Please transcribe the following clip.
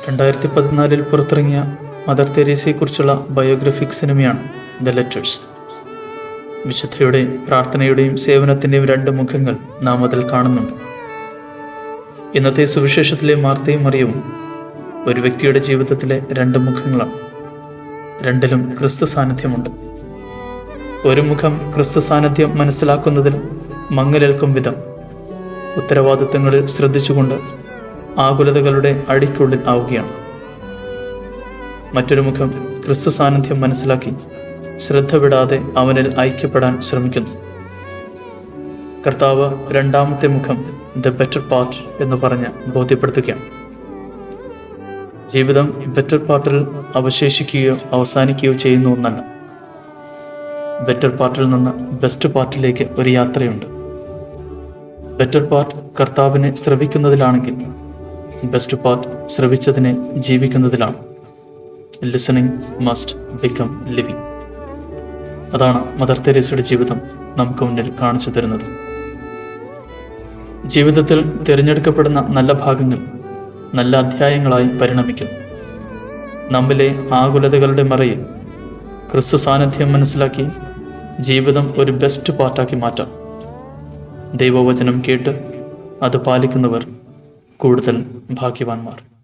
2014 പുറത്തിറങ്ങിയ മദർ തെരേസയെക്കുറിച്ചുള്ള ബയോഗ്രഫിക് സിനിമയാണ് the letters. വിശുദ്ധയുടെയും പ്രാർത്ഥനയുടെയും സേവനത്തിൻ്റെയും രണ്ട് മുഖങ്ങൾ നാം അതിൽ കാണുന്നുണ്ട്. ഇന്നത്തെ സുവിശേഷത്തിലെ മാർത്തയും മറിയവും ഒരു വ്യക്തിയുടെ ജീവിതത്തിലെ രണ്ട് മുഖങ്ങളാണ്. രണ്ടിലും ക്രിസ്തു സാന്നിധ്യമുണ്ട്. ഒരു മുഖം ക്രിസ്തു സാന്നിധ്യം മനസ്സിലാക്കുന്നതിൽ മങ്ങലേൽക്കും വിധം ഉത്തരവാദിത്തങ്ങളിൽ ശ്രദ്ധിച്ചുകൊണ്ട് ആകുലതകളുടെ അടിക്കുള്ളിൽ ആവുകയാണ്. മറ്റൊരു മുഖം ക്രിസ്തു സാന്നിധ്യം മനസ്സിലാക്കി ശ്രദ്ധ വിടാതെ അവനിൽ ഐക്യപ്പെടാൻ ശ്രമിക്കുന്നു. കർത്താവ് രണ്ടാമത്തെ മുഖം ദ ബെറ്റർ പാർട്ട് എന്ന് പറഞ്ഞ് ബോധ്യപ്പെടുത്തുകയാണ്. ജീവിതം ബെറ്റർ പാർട്ടിൽ അവശേഷിക്കുകയോ അവസാനിക്കുകയോ ചെയ്യുന്ന ഒന്നല്ല. ബെറ്റർ പാർട്ടിൽ നിന്ന് ബെസ്റ്റ് പാർട്ടിലേക്ക് ഒരു യാത്രയുണ്ട്. ബെറ്റർ പാർട്ട് കർത്താവിനെ ശ്രവിക്കുന്നതിലാണെങ്കിൽ ബെസ്റ്റ് പാർട്ട് ശ്രവിച്ചതിനെ ജീവിക്കുന്നതിലാണ്. Listening must become living. അതാണ് മദർ തെരേസയുടെ ജീവിതം നമുക്ക് മുന്നിൽ കാണിച്ചു തരുന്നത്. ജീവിതത്തിൽ തിരഞ്ഞെടുക്കപ്പെടുന്ന നല്ല ഭാഗങ്ങൾ നല്ല അധ്യായങ്ങളായി പരിണമിക്കും. നമ്മിലെ ആകുലതകളുടെ മറയിൽ ക്രിസ്തു സാന്നിധ്യം മനസ്സിലാക്കി ജീവിതം ഒരു ബെസ്റ്റ് പാർട്ടാക്കി മാറ്റാം. ദൈവവചനം കേട്ട് അത് പാലിക്കുന്നവർ കൂടുതൽ ഭാഗ്യവാന്മാർ.